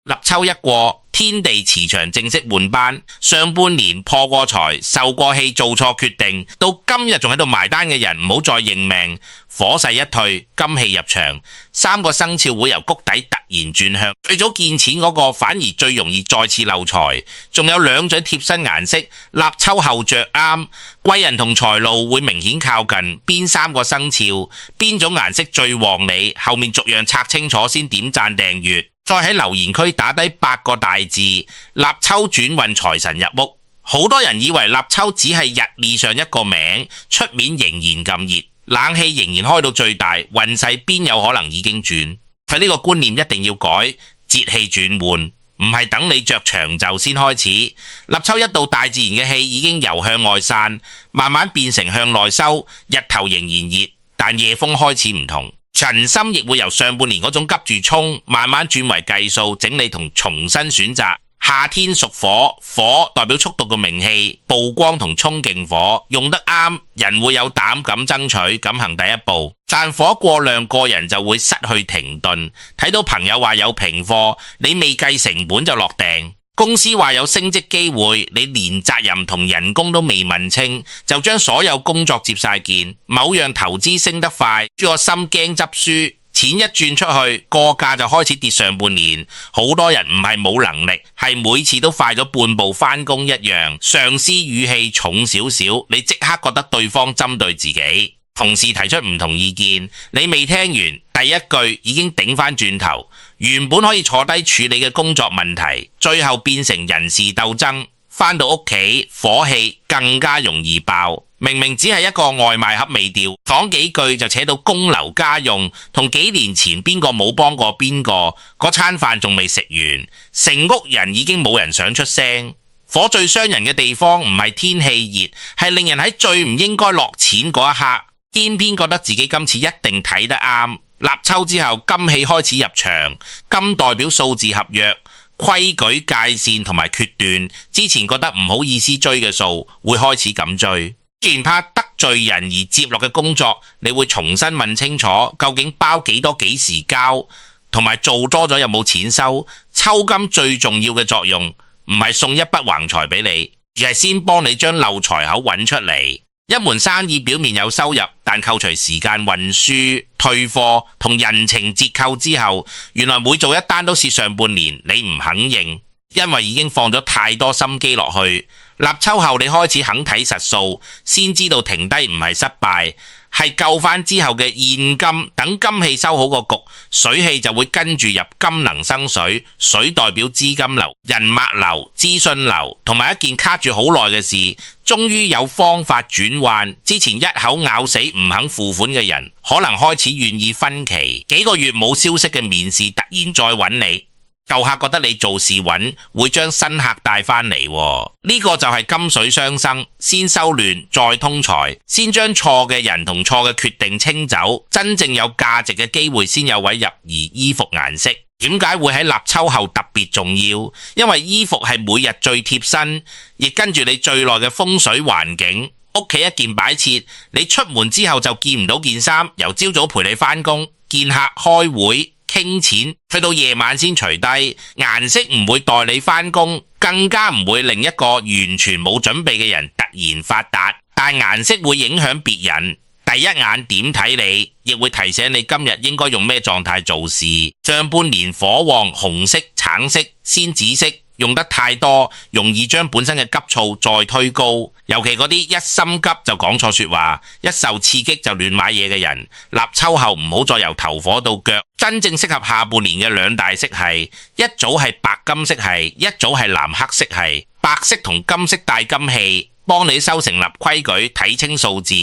立秋一過，天地磁場正式換班，上半年破過財、受過氣、做錯決定，到今日仲喺度埋單嘅人唔好再認命，火勢一退，金氣入場，3個生肖會由谷底突然轉向，最早見錢嗰個反而最容易再次漏財，仲有2種貼身顏色，立秋後着啱，貴人同財路會明顯靠近，邊3個生肖，邊種顏色最旺你，後面逐樣拆清楚先點讚訂閱。再喺留言區打低8個大字，立秋轉運財神入屋。好多人以為立秋只係日曆上一個名，出面仍然咁熱，冷氣仍然開到最大，運勢邊有可能已經轉？佢呢個觀念一定要改，節氣轉換，唔係等你着長袖先開始。立秋一到，大自然嘅氣已經由向外散，慢慢變成向內收，日頭仍然熱，但夜風開始唔同。人心亦會由上半年嗰種急住衝，慢慢轉為計數、整理同重新選擇。夏天屬火，火代表速度嘅名氣、曝光同衝勁火，用得啱，人會有膽敢爭取，敢行第一步。但火過量，個人就會失去停頓。睇到朋友話有平貨，你未計成本就落訂。公司話有升職機會，你連責任同人工都未問清，就將所有工作接晒件。某樣投資升得快，個心驚執輸，錢一轉出去，個價就開始跌。上半年好多人唔係冇能力，係每次都快咗半步返工一樣。上司語氣重少少，你即刻覺得對方針對自己。同事提出唔同意見，你未聽完第一句已經頂返轉頭。原本可以坐低處理嘅工作問題，最後變成人事鬥爭。返到屋企，火氣更加容易爆。明明只係一個外賣盒未掉，講幾句就扯到供樓家用，同幾年前邊個冇幫過邊個，嗰餐飯仲未食完，成屋人已經冇人想出聲。火最傷人嘅地方唔係天氣熱，係令人喺最唔應該落錢嗰一刻，偏偏覺得自己今次一定睇得啱。立秋之後，金氣開始入場，金代表數字合約、規矩、界線同埋決斷。之前覺得唔好意思追嘅數，會開始咁追。既然怕得罪人而接落嘅工作，你會重新問清楚，究竟包幾多、幾時交，同埋做多咗有冇錢收。抽金最重要嘅作用，唔係送一筆橫財俾你，而係先幫你將漏財口揾出嚟。一門生意表面有收入，但扣除時間運輸、退貨同人情折扣之後，原來每做一單都是上半年你唔肯認，因為已經放咗太多心機落去。立秋後你開始肯睇實數，先知道停低唔係失敗，係救翻之後嘅現金。等金氣收好個局，水氣就會跟住入，金能生水。水代表資金流、人脈流、資訊流，同埋一件卡住好耐嘅事，終於有方法轉換。之前一口咬死唔肯付款嘅人，可能開始願意分期。幾個月冇消息嘅面試突然再揾你，舊客覺得你做事穩，會將新客帶返嚟。呢個就係金水相生，先收亂再通財，先將錯嘅人同錯嘅決定清走，真正有價值嘅機會先有位入。而衣服顏色點解會喺立秋後特別重要？因為衣服係每日最貼身，亦跟住你最耐嘅風水環境。屋企一件擺設，你出門之後就見唔到件衫，由朝早陪你返工、見客、開會、傾錢，去到夜晚先除低。顏色唔會代你返工，更加唔會令一個完全冇準備嘅人突然發達，但顏色會影響別人。第一眼點睇你，亦會提醒你今日應該用咩狀態做事。上半年火旺，紅色、橙色、鮮紫色用得太多，容易將本身嘅急躁再推高。尤其嗰啲一心急就講錯說話，一受刺激就亂買嘢嘅人，立秋後唔好再由頭火到腳。真正適合下半年嘅2大色系，一組係白金色系，一組係藍黑色系。白色同金色帶金氣，幫你收成立規矩，睇清數字。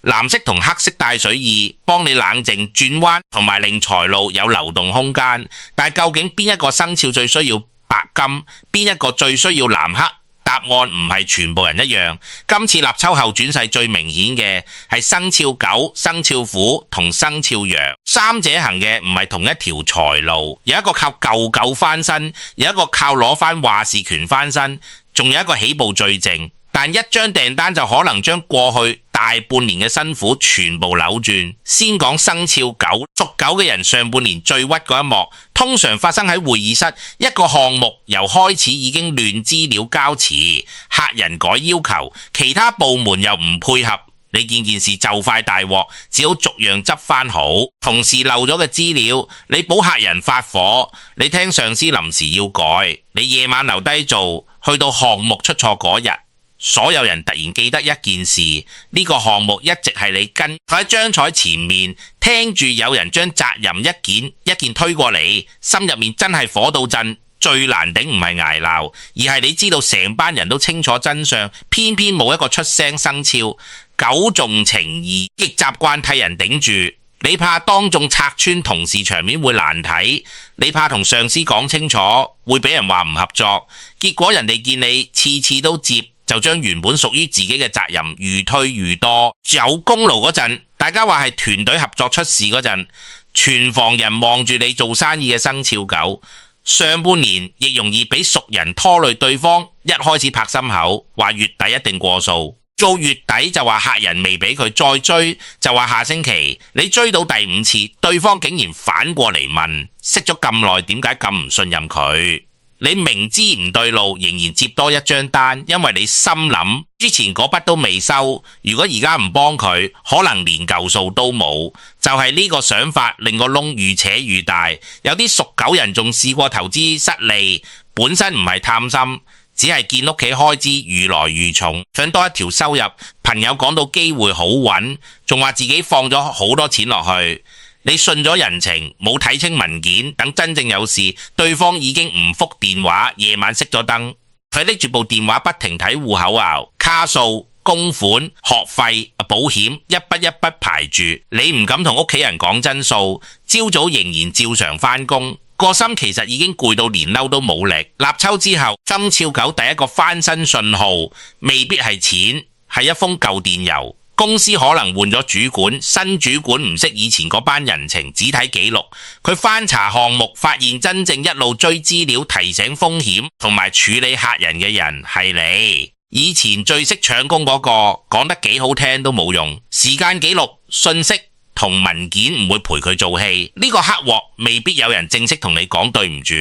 藍色同黑色帶水意，幫你冷靜轉彎，同埋令財路有流動空間。但係究竟邊一個生肖最需要白金，邊一個最需要藍黑？答案唔係全部人一樣。今次立秋後轉勢最明顯嘅係生肖狗、生肖虎同生肖羊，三者行嘅唔係同一條財路，有一個靠舊狗翻身，有一個靠攞翻話事權翻身，仲有一個起步最靜。但一張訂單就可能將過去大半年嘅辛苦全部扭轉。先講生肖狗，屬狗嘅人上半年最屈嗰一幕，通常發生喺會議室。一個項目由開始已經亂資料交遲，客人改要求，其他部門又唔配合，你見件事就快大鑊，只好逐樣執翻好。同事漏咗嘅資料，你補客人發火，你聽上司臨時要改，你夜晚留低做，去到項目出錯嗰日，所有人突然記得一件事，呢個項目一直係你跟。喺張台前面聽住有人將責任一件一件推過嚟，心入面真係火到震。最難頂唔係挨鬧，而係你知道成班人都清楚真相，偏偏冇一個出聲。生肖狗重情義，亦習慣替人頂住。你怕當眾拆穿同事場面會難睇，你怕同上司講清楚會俾人話唔合作，結果人哋見你次次都接，就將原本屬於自己嘅責任愈推愈多。有功勞嗰陣，大家話係團隊合作出事嗰陣，全房人望住你做生意嘅生肖狗。上半年亦容易俾熟人拖累對方，一開始拍心口話月底一定過數，到月底就話客人未俾佢，再追就話下星期，你追到第5次，對方竟然反過嚟問，識咗咁耐點解咁唔信任佢？你明知唔對路，仍然接多一張單，因為你心諗之前嗰筆都未收，如果而家唔幫佢，可能連舊數都冇。就係呢個想法令個窿愈扯愈大。有啲屬狗人仲試過投資失利，本身唔係貪心，只係見屋企開支愈來愈重，想多一條收入。朋友講到機會好穩，仲話自己放咗好多錢落去。你信咗人情，冇睇清文件，等真正有事，對方已經唔覆電話，夜晚熄咗燈，佢拎住部電話不停睇戶口啊、卡數、供款、學費、保險，一筆一筆排住。你唔敢同屋企人講真數，朝早仍然照常返工，個心其實已經攰到連嬲都冇力。立秋之後，生肖狗第一個翻身信號，未必係錢，係一封舊電郵。公司可能換咗主管，新主管唔識以前嗰班人情，只睇記錄。佢翻查項目，發現真正一路追資料、提醒風險同埋處理客人嘅人係你。以前最識搶功嗰個，講得幾好聽都冇用。時間記錄、信息同文件唔會陪佢做戲。呢個黑鑊未必有人正式同你講對唔住。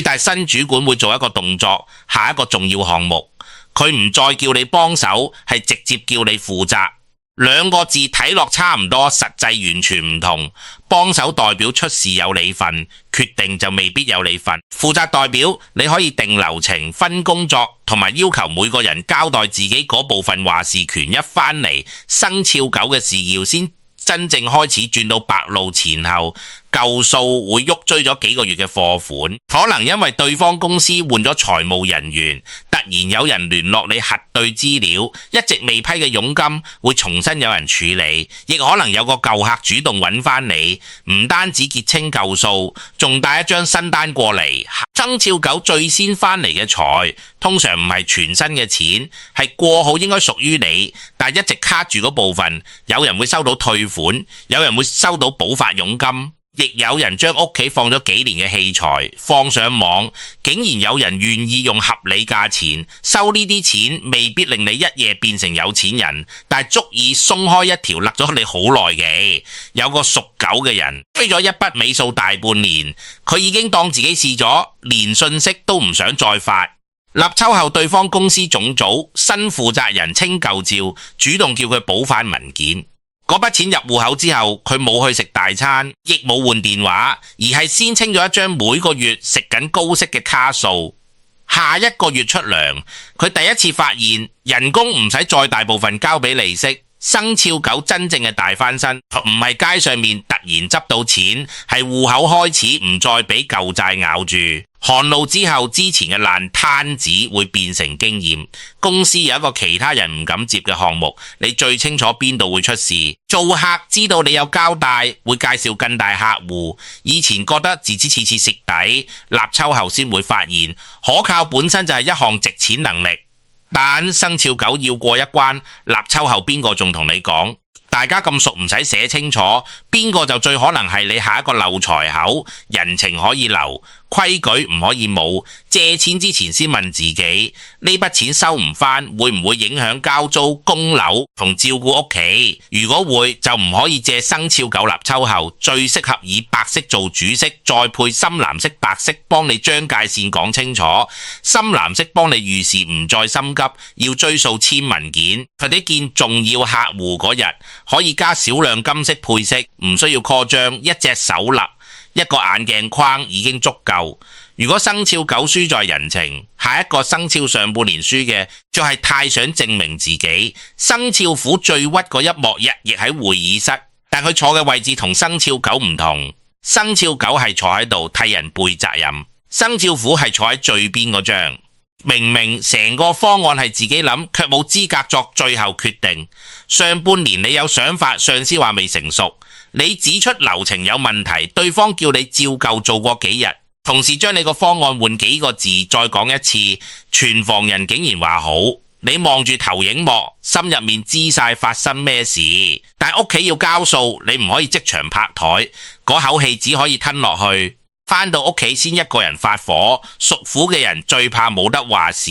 但係新主管會做一個動作，下一個重要項目，佢唔再叫你幫手，係直接叫你負責。兩個字睇落差唔多，實際完全唔同。幫手代表出事有你份，決定就未必有你份。負責代表你可以定流程、分工作，同埋要求每個人交代自己嗰部分話事權。一返嚟，生肖狗嘅事業先真正開始轉到白路前後，舊數會喐追咗幾個月嘅貨款，可能因為對方公司換咗財務人員，突然有人聯絡你核對資料，一直未批嘅佣金會重新有人處理，亦可能有個舊客主動揾翻你，唔單止結清舊數，仲帶一張新單過嚟。生肖狗最先翻嚟嘅財，通常唔係全新嘅錢，係過好應該屬於你，但一直卡住嗰部分，有人會收到退款，有人會收到補發佣金。亦有人將屋企放咗幾年嘅器材放上網，竟然有人願意用合理價錢收呢啲錢，未必令你一夜變成有錢人，但係足以鬆開一條勒咗你好耐嘅。有個屬狗嘅人追咗一筆尾數大半年，佢已經當自己試咗，連信息都唔想再發。立秋後，對方公司總組新負責人清舊照，主動叫佢補返文件。嗰筆錢入戶口之後，佢冇去食大餐，亦冇換電話，而係先清咗一張每個月食緊高息嘅卡數。下一個月出糧，佢第一次發現人工唔使再大部分交俾利息。生肖狗真正嘅大翻身，唔係街上面突然執到錢，係戶口開始唔再俾舊債咬住。寒露之後，之前嘅爛攤子會變成經驗。公司有一個其他人唔敢接嘅項目，你最清楚邊度會出事。做客知道你有交代，會介紹更大客戶。以前覺得自己次次蝕底，立秋後先會發現可靠本身就係一項值錢能力。但生肖狗要過一關，立秋後邊個仲同你講？大家咁熟唔使寫清楚，邊個就最可能係你下一個漏財口。人情可以留，規矩唔可以冇，借錢之前先問自己，呢筆錢收唔返會唔會影響交租、供樓同照顧屋企？如果會，就唔可以借生肖狗立秋後，最適合以白色做主色，再配深藍色、白色幫你將界線講清楚。深藍色幫你預示唔再心急，要追數簽文件，或者見重要客戶嗰日可以加少量金色配飾，唔需要誇張，一隻手蠟、一個眼鏡框已經足夠。如果生肖狗輸在人情，下一個生肖上半年輸嘅就係太想證明自己。生肖虎最屈嗰一幕日亦喺會議室，但佢坐嘅位置同生肖狗唔同。生肖狗係坐喺度替人背責任，生肖虎係坐喺最邊嗰張。明明成個方案係自己諗，卻冇資格作最後決定。上半年你有想法，上司話未成熟，你指出流程有問題，對方叫你照舊做過幾日，同時將你個方案換幾個字再講一次，全房人竟然話好。你望住投影幕，心入面知晒發生咩事，但屋企要交數，你唔可以即場拍台，嗰口氣只可以吞落去。返到屋企先一個人發火，屬虎嘅人最怕冇得話事。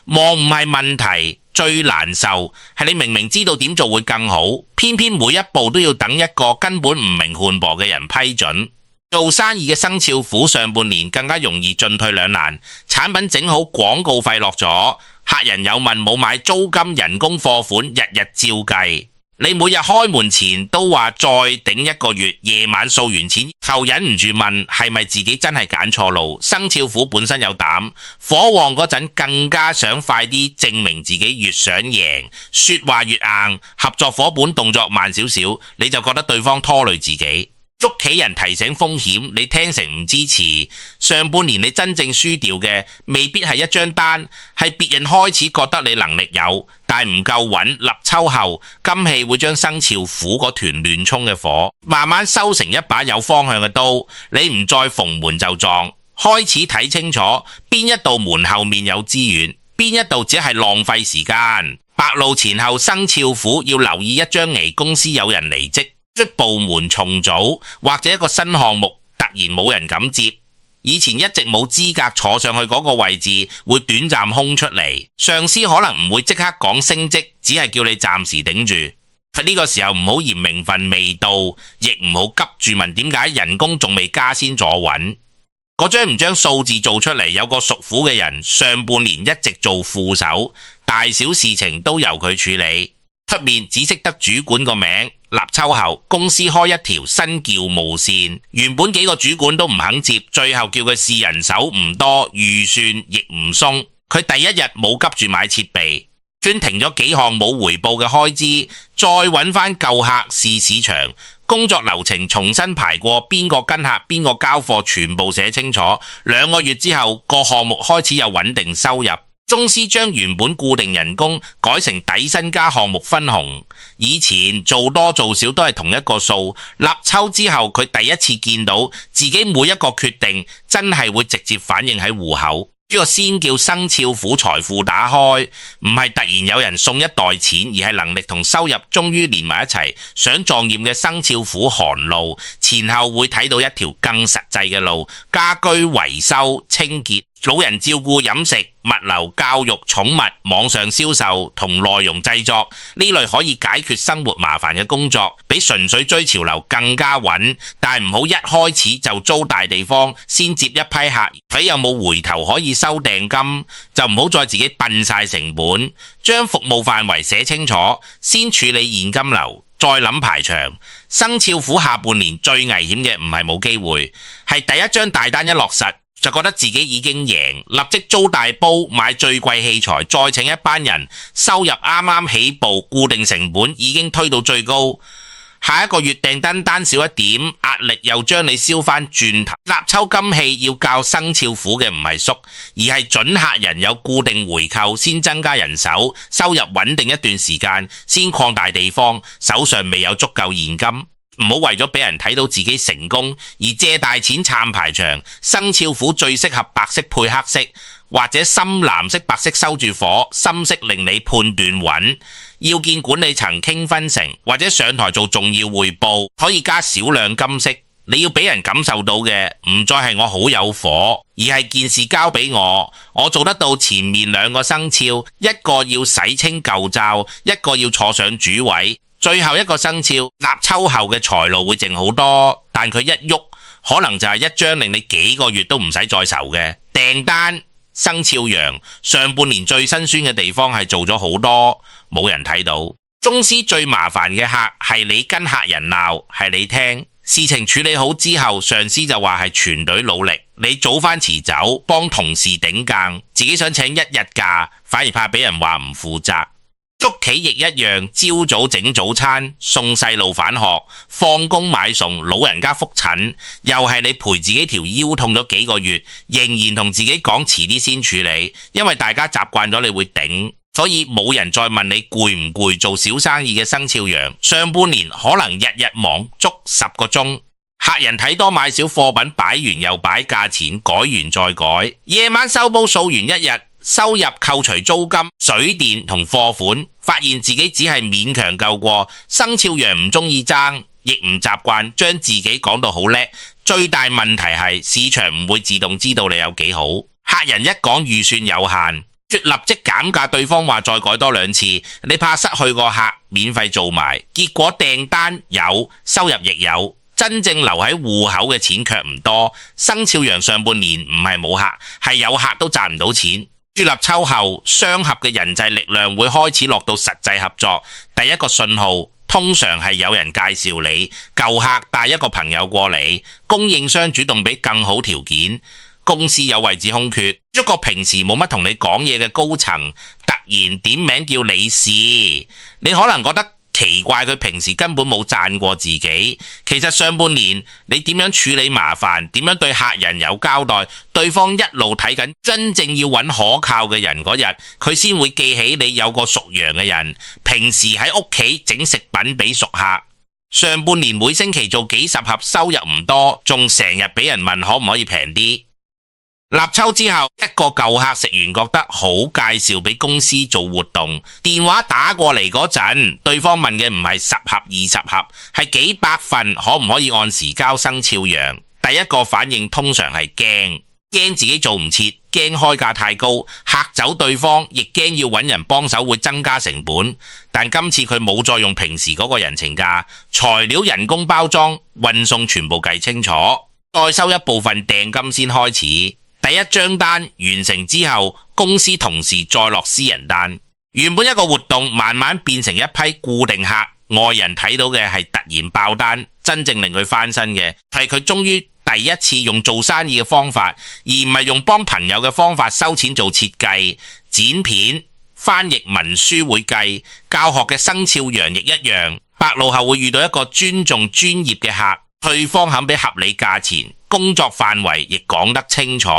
望唔係問題，最難受係你明明知道點做會更好，偏偏每一步都要等一個根本唔明漢薄嘅人批准。做生意嘅生肖虎上半年更加容易進退兩難，產品整好，廣告費落咗，客人有問冇買，租金、人工、貨款日日照計。你每日開門前都話再頂一個月，夜晚掃完錢後忍唔住問係咪自己真係揀錯路。生肖虎本身有膽，火旺嗰陣更加想快啲證明自己，越想贏，說話越硬，合作夥伴動作慢少少，你就覺得對方拖累自己。屋企人提醒風險，你聽成唔支持。上半年你真正輸掉嘅未必係一張單，係別人開始覺得你能力有，但唔夠穩。立秋後金氣會將生肖虎嗰團亂衝嘅火慢慢收成一把有方向嘅刀，你唔再逢門就撞，開始睇清楚邊一道門後面有資源，邊一度只係浪費時間。白露前後生肖虎要留意一張危，公司有人離職，即部門重組，或者一個新項目突然冇人敢接，以前一直冇資格坐上去嗰個位置會短暫空出嚟，上司可能唔會即刻講升職，只係叫你暫時頂住。呢個時候唔好嫌名分未到，亦唔好急住問點解人工仲未加先坐穩。嗰張唔將數字做出嚟，有個屬虎嘅人上半年一直做副手，大小事情都由佢處理，出面只識得主管個名。立秋後公司開一條新叫務線，原本幾個主管都唔肯接，最後叫佢試人手唔多，預算亦唔鬆。佢第一日冇急住買設備，專停咗幾項冇回報嘅開支，再揾翻舊客試市場，工作流程重新排過，邊個跟客邊個交貨全部寫清楚。2個月之後，個項目開始有穩定收入。公司將原本固定人工改成底薪加項目分紅，以前做多做少都係同一個數。立秋之後，佢第一次見到自己每一個決定真係會直接反映喺戶口。呢個先叫生肖虎財富打開，唔係突然有人送一袋錢，而係能力同收入終於連埋一齊。想壯驗嘅生肖虎寒路，前後會睇到一條更實際嘅路，家居維修、清潔、老人照顧、飲食、物流、教育、寵物、網上銷售同內容製作呢類可以解決生活麻煩嘅工作，比純粹追潮流更加穩。但唔好一開始就租大地方先接一批客，睇有冇回頭可以收訂金，就唔好再自己笨晒成本。將服務範圍寫清楚，先處理現金流，再諗排場。生肖虎下半年最危險嘅唔係冇機會，係第一張大單一落實就覺得自己已經贏，立即租大煲買最貴器材，再請一班人，收入啱啱起步，固定成本已經推到最高。下一個月訂單少一點，壓力又將你燒翻轉頭。立秋金氣要教生肖虎嘅唔係縮，而係準客人有固定回扣，先增加人手，收入穩定一段時間，先擴大地方，手上未有足夠現金。唔好為咗俾人睇到自己成功而借大錢撐排場。生肖虎最適合白色配黑色，或者深藍色白色收住火，深色令你判斷穩。要見管理層傾分成，或者上台做重要匯報，可以加少量金色。你要俾人感受到嘅唔再係我好有火，而係件事交俾我做得到。前面兩個生肖，一個要洗清舊罩，一個要坐上主位。最後一個生肖立秋後嘅財路會靜好多，但佢一喐可能就係一張令你幾個月都唔使再愁嘅訂單。生肖羊上半年最辛酸嘅地方係做咗好多冇人睇到。公司最麻煩嘅客係你跟客人鬧，係你聽。事情處理好之後，上司就話係全隊努力，你早返遲走幫同事頂更，自己想請一日假，反而怕俾人話唔負責。屋企亦一樣，朝早整早餐，送細路返學，放工買餸，老人家覆診，又係你陪自己條腰痛咗幾個月，仍然同自己講遲啲先處理，因為大家習慣咗你會頂，所以冇人再問你攰唔攰。做小生意嘅生肖羊，上半年可能日日忙足10個鐘，客人睇多買少，貨品擺完又擺，價錢改完再改，夜晚收煲掃完一日，收入扣除租金、水電同貨款，發現自己只係勉強夠過。生肖羊唔中意爭，亦唔習慣將自己講到好叻。最大問題係市場唔會自動知道你有幾好。客人一講預算有限，立即減價，對方話再改多2次，你怕失去個客，免費做埋，結果訂單有，收入亦有，真正留喺戶口嘅錢卻唔多。生肖羊上半年唔係冇客，係有客都賺唔到錢。立秋後，雙合嘅人際力量會開始落到實際合作。第一個信號通常係有人介紹你，舊客帶一個朋友過嚟，供應商主動俾更好條件，公司有位置空缺，一個平時冇乜同你講嘢嘅高層突然點名叫你試，你可能覺得奇怪，佢平時根本冇讚過自己。其實上半年你點樣處理麻煩，點樣對客人有交代，對方一路睇緊真正要揾可靠嘅人嗰日，佢先會記起你有個屬羊嘅人，平時喺屋企整食品俾熟客。上半年每星期做幾十盒，收入唔多，仲成日俾人問可唔可以平啲。立秋之後，一個舊客食完覺得好，介紹俾公司做活動，電話打過嚟嗰陣，對方問嘅唔係10盒20盒，係幾百份，可唔可以按時交？生肖羊第一個反應通常係驚自己做唔切，驚開價太高，嚇走對方，亦驚要揾人幫手會增加成本。但今次佢冇再用平時嗰個人情價，材料、人工、包裝、運送全部計清楚，再收一部分訂金先開始。第一張單完成之後，公司同事再落私人單。原本一個活動慢慢變成一批固定客，外人睇到嘅係突然爆單，真正令佢翻身嘅係佢終於第一次用做生意嘅方法，而唔係用幫朋友嘅方法收錢做設計、剪片、翻譯文書會計、教學嘅生肖羊亦一樣。白露後會遇到一個尊重專業嘅客，對方肯俾合理價錢，工作範圍亦講得清楚。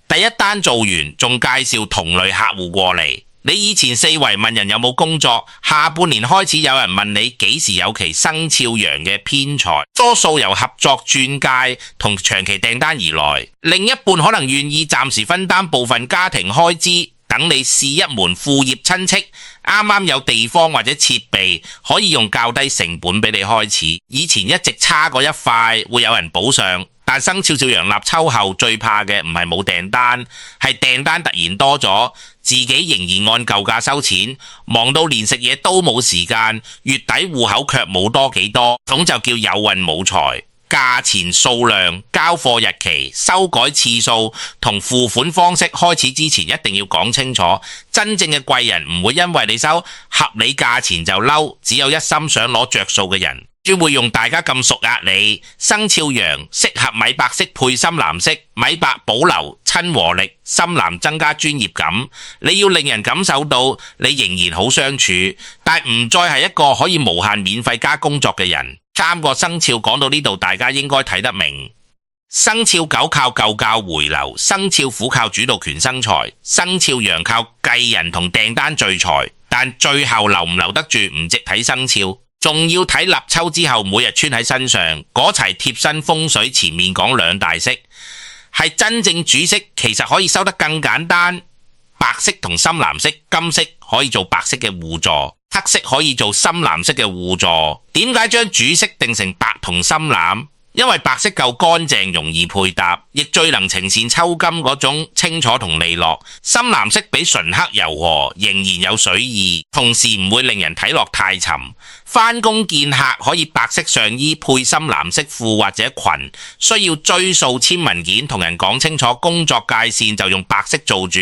第一單做完，仲介紹同類客戶過嚟。你以前四圍問人有冇工作，下半年開始有人問你幾時有期生肖羊嘅編裁，多數由合作轉介同長期訂單而來。另一半可能願意暫時分擔部分家庭開支，等你試一門副業親戚，啱啱有地方或者設備，可以用較低成本俾你開始。以前一直差過一塊，會有人補上。但生肖羊立秋後最怕嘅唔係冇訂單，係訂單突然多咗，自己仍然按舊價收錢，忙到連食嘢都冇時間，月底戶口卻冇多幾多，咁就叫有運冇財。價錢、數量、交貨日期、修改次數同付款方式開始之前一定要講清楚。真正嘅貴人唔會因為你收合理價錢就嬲，只有一心想攞着數嘅人專會用大家咁熟壓你。生肖羊適合米白色配深藍色，米白保留親和力，深藍增加專業感。你要令人感受到你仍然好相處，但唔再係一個可以無限免費加工作嘅人。3個生肖講到呢度，大家應該睇得明。生肖狗靠舊教回流，生肖虎靠主導權生財，生肖羊靠計人同訂單聚財。但最後留唔留得住唔直睇生肖，仲要睇立秋之後每日穿喺身上嗰齊貼身風水。前面講2大色係真正主色，其實可以收得更簡單。白色同深藍色、金色可以做白色嘅互助，黑色可以做深藍色嘅互助。點解將主色定成白同深藍？因為白色夠乾淨，容易配搭，亦最能呈現秋金嗰種清楚同利落。深藍色比純黑柔和，仍然有水意，同時唔會令人睇落太沉。返工見客可以白色上衣配深藍色褲或者裙，需要追數簽文件同人講清楚工作界線就用白色做主，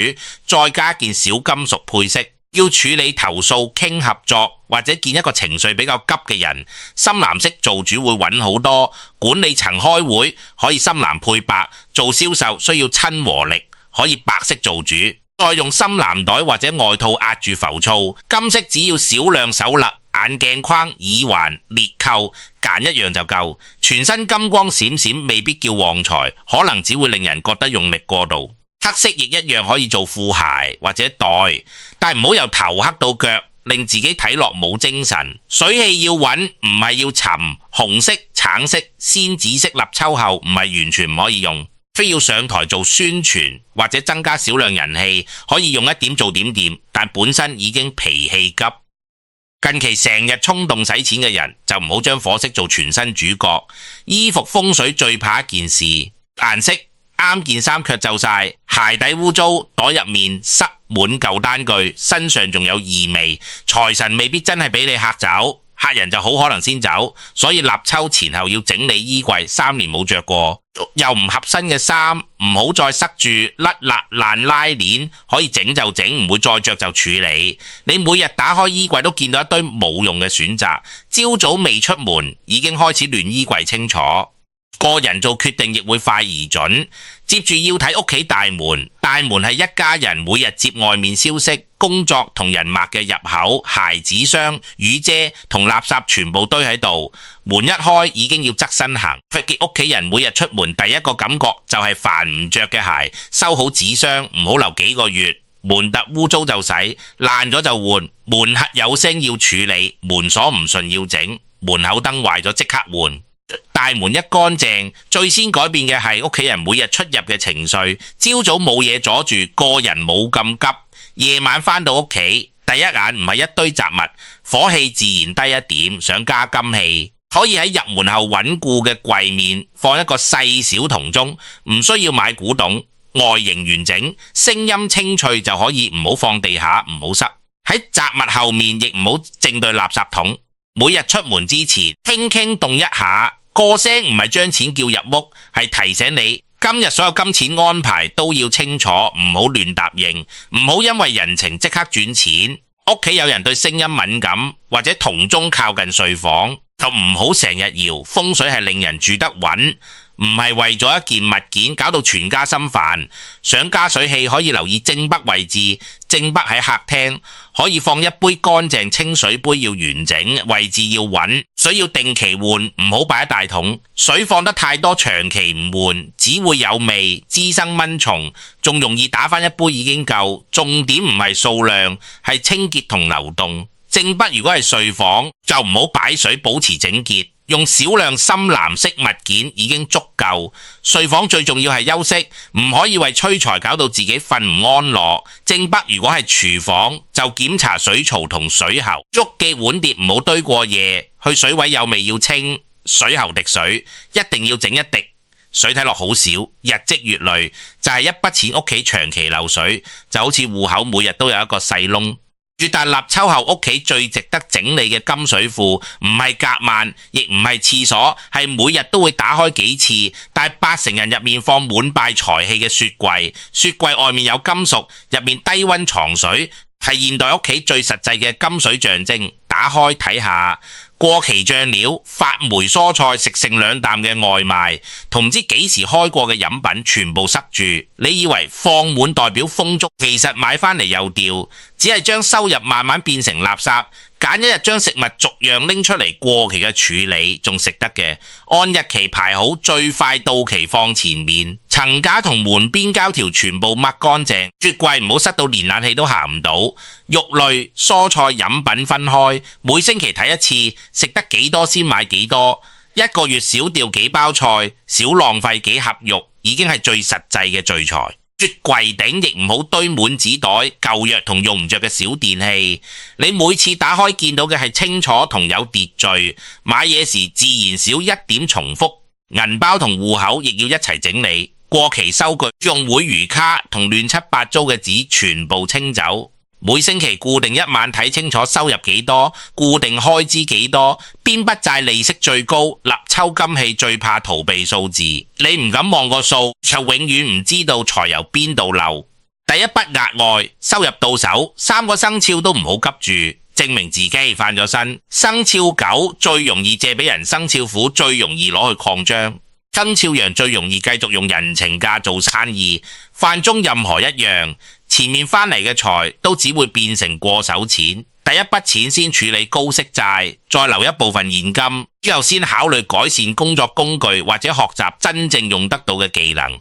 再加件小金屬配飾。要處理投訴、傾合作或者見一個情緒比較急嘅人，深藍色做主會穩好多。管理層開會可以深藍配白，做銷售需要親和力，可以白色做主。再用深藍袋或者外套壓住浮躁，金色只要少量手勒、眼鏡框、耳環、裂扣，揀一樣就夠。全身金光閃閃未必叫旺財，可能只會令人覺得用力過度。黑色亦一樣可以做褲鞋或者袋，但唔好由頭黑到腳，令自己睇落冇精神。水氣要穩，唔係要沉。紅色、橙色、鮮紫色立秋後唔係完全唔可以用，非要上台做宣傳或者增加少量人氣，可以用一點做點點，但本身已經脾氣急。近期成日衝動使錢嘅人就唔好將火色做全身主角。衣服風水最怕一件事，顏色啱件衫卻皺晒，鞋底污糟，袋入面塞滿舊單據，身上仲有異味，財神未必真係俾你嚇走，客人就好可能先走。所以立秋前後要整理衣櫃，3年冇着過又唔合身嘅衫，唔好再塞住甩爛拉鏈，可以整就整，唔會再着就處理。你每日打開衣櫃都見到一堆冇用嘅選擇，朝早未出門已經開始亂衣櫃清楚。個人做決定亦會快而準，接住要睇屋企大門。大門係一家人每日接外面消息、工作同人脈嘅入口，鞋子箱、雨遮同垃圾全部堆喺度。門一開已經要側身行。屋企人每日出門第一個感覺就係煩唔着嘅鞋，收好紙箱，唔好留幾個月。門突污糟就洗，爛咗就換。門盒有聲要處理，門鎖唔順要整，門口燈壞咗即刻換。大門一乾淨，最先改變嘅係屋企人每日出入嘅情緒。朝早冇嘢阻住，個人冇咁急。夜晚返到屋企，第一眼唔係一堆雜物，火氣自然低一點。想加金氣，可以喺入門後穩固嘅櫃面放一個細小銅鐘，唔需要買古董，外形完整，聲音清脆就可以。唔好放地下，唔好塞喺雜物後面，亦唔好正對垃圾桶。每日出門之前輕輕動一下，個聲唔係將錢叫入屋，係提醒你今日所有金錢安排都要清楚，唔好亂答應，唔好因為人情即刻轉錢。屋企有人對聲音敏感或者銅鐘靠近睡房，就唔好成日搖。風水係令人住得穩，唔係為咗一件物件搞到全家心煩。想加水氣可以留意正北位置，正北喺客廳，可以放一杯乾淨清水杯，要完整，位置要穩，水要定期換，唔好擺一大桶。水放得太多長期唔換，只會有味，滋生蚊蟲，仲容易打翻一杯已經夠。重點唔係數量，係清潔同流動。正北如果係睡房，就唔好擺水，保持整潔。用少量深藍色物件已經足夠。睡房最重要係休息，唔可以為催財搞到自己瞓唔安樂。正北如果係廚房，就檢查水槽同水喉，竹嘅碗碟唔好堆過夜，去水位有味要清。水喉滴水一定要整一滴，水睇落好少，日積月累就係一筆錢。屋企長期漏水，就好似戶口每日都有一個細窿。絕大立秋後屋企最值得整理嘅金水庫，唔係夾萬，亦唔係廁所，係每日都會打開幾次，但80人入面放滿拜財氣嘅雪櫃。雪櫃外面有金屬，入面低溫藏水，係現代屋企最實際嘅金水象徵。打開睇下，過期醬料、發霉蔬菜、食剩2啖嘅外賣，同唔知幾時開過嘅飲品全部塞住。你以為放滿代表豐足，其實買返嚟又掉，只係將收入慢慢變成垃圾。揀一日將食物逐樣拎出嚟過期嘅處理，仲食得嘅，按日期排好，最快到期放前面。層架同門邊膠條全部抹乾淨，雪櫃唔好塞到連冷氣都行唔到。肉類、蔬菜、飲品分開，每星期睇一次，食得幾多先買幾多。一個月少掉幾包菜，少浪費幾盒肉，已經係最實際嘅聚財。雪櫃頂亦唔好堆滿紙袋、舊藥同用唔着嘅小電器。你每次打開見到嘅係清楚同有秩序，買嘢時自然少一點重複。銀包同戶口亦要一齊整理，過期收據、用會餘卡同亂七八糟嘅紙全部清走。每星期固定一晚睇清楚收入幾多，固定開支幾多，邊筆債利息最高。立秋金氣最怕逃避數字，你唔敢望個數，就永遠唔知道財由邊度流。第一筆額外收入到手，3個生肖都唔好急住，證明自己翻咗身。生肖狗最容易借俾人，生肖虎最容易攞去擴張，生肖羊最容易繼續用人情價做生意。犯中任何一樣，前面翻嚟嘅財都只會變成過手錢。第一筆錢先處理高息債，再留一部分現金，之後先考慮改善工作工具或者學習真正用得到嘅技能。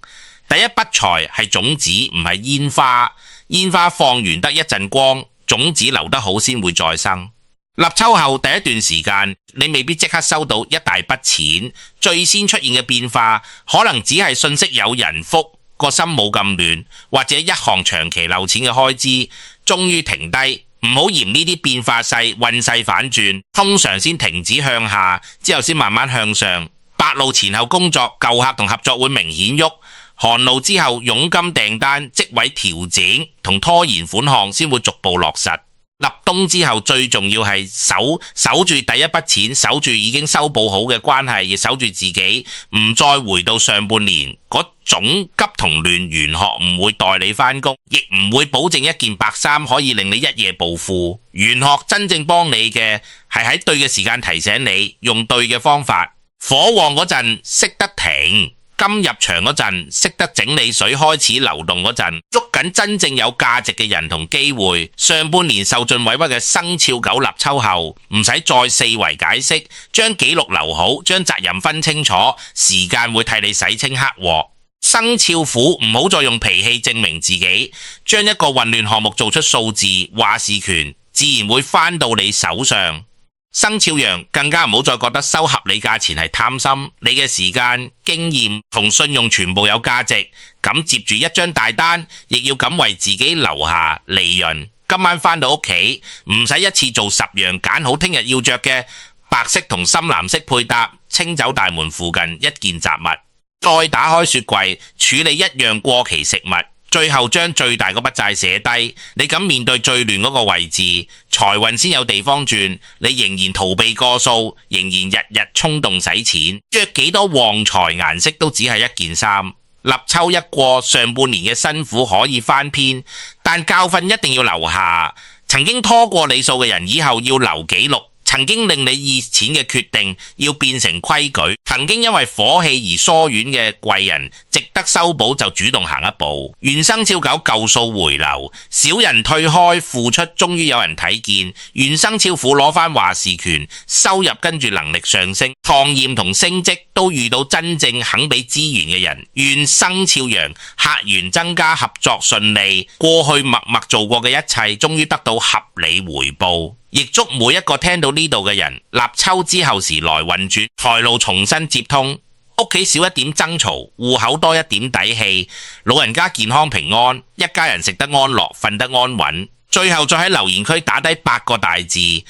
第一筆財係種子，唔係煙花。煙花放完得一陣光，種子留得好先會再生。立秋後第一段時間，你未必即刻收到一大筆錢，最先出現嘅變化可能只係信息有人覆，個心冇咁亂，或者一項長期漏錢嘅開支終於停低。唔好嫌呢啲變化細，運勢反轉，通常先停止向下，之後先慢慢向上。白露前後工作，舊客同合作會明顯喐。寒露之後，佣金訂單、職位調整同拖延款項先會逐步落實。立冬之後最重要係守住第一筆錢，守住已經修補好嘅關係，亦守住自己，唔再回到上半年嗰種急同亂。玄學唔會代你返工，亦唔會保證一件白衫可以令你一夜暴富。玄學真正幫你嘅係喺對嘅時間提醒你，用對嘅方法。火旺嗰陣識得停，金入場嗰陣識得整理水開始流動嗰陣，捉緊真正有價值嘅人同機會。上半年受盡委屈嘅生肖狗立秋後，唔使再四圍解釋，將記錄留好，將責任分清楚，時間會替你洗清黑鑊。生肖虎唔好再用脾氣證明自己，將一個混亂項目做出數字話事權，自然會返到你手上。生肖羊更加唔好再覺得收合理價錢係貪心，你嘅時間、經驗同信用全部有價值，咁接住一張大單，亦要敢為自己留下利潤。今晚返到屋企，唔使一次做10樣，揀好聽日要着嘅白色同深藍色配搭，清走大門附近一件雜物，再打開雪櫃處理一樣過期食物。最後將最大嗰筆債寫低，你敢面對最亂嗰個位置，財運先有地方轉。你仍然逃避過數，仍然日日衝動使錢，着幾多旺財顏色都只係一件衫。立秋一過，上半年嘅辛苦可以翻篇，但教訓一定要留下。曾經拖過你數嘅人，以後要留記錄。曾經令你熱錢嘅決定要變成規矩，曾經因為火氣而疏遠嘅貴人，值得修補就主動行一步。願生肖狗舊數回流，小人退開，付出終於有人睇見。願生肖虎攞翻話事權，收入跟住能力上升，創業同升職都遇到真正肯俾資源嘅人。願生肖羊客源增加，合作順利，過去默默做過嘅一切終於得到合理回報。亦祝每一個聽到呢度嘅人，立秋之後時來運轉，財路重新接通，屋企少一點爭嘈，戶口多一點底氣，老人家健康平安，一家人食得安樂，瞓得安穩。最後再喺留言區打低8個大字：立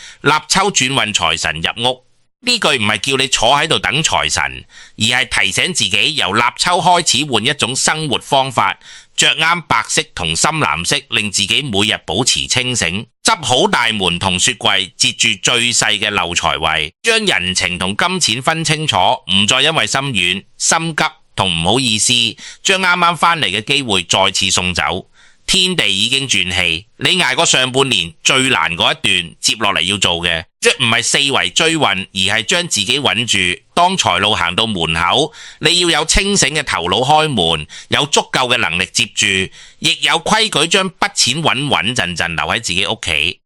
秋轉運財神入屋。呢句唔係叫你坐喺度等財神，而係提醒自己由立秋開始換一種生活方法，着啱白色同深藍色，令自己每日保持清醒。執好大門同雪櫃，截住最細嘅漏財位，將人情同金錢分清楚，唔再因為心軟、心急同唔好意思，將啱啱返嚟嘅機會再次送走。天地已經轉氣，你捱過上半年最難嗰一段，接落嚟要做嘅，即唔係四圍追運，而係將自己穩住。當財路行到門口，你要有清醒嘅頭腦開門，有足夠嘅能力接住，亦有規矩將筆錢穩穩陣陣留喺自己屋企。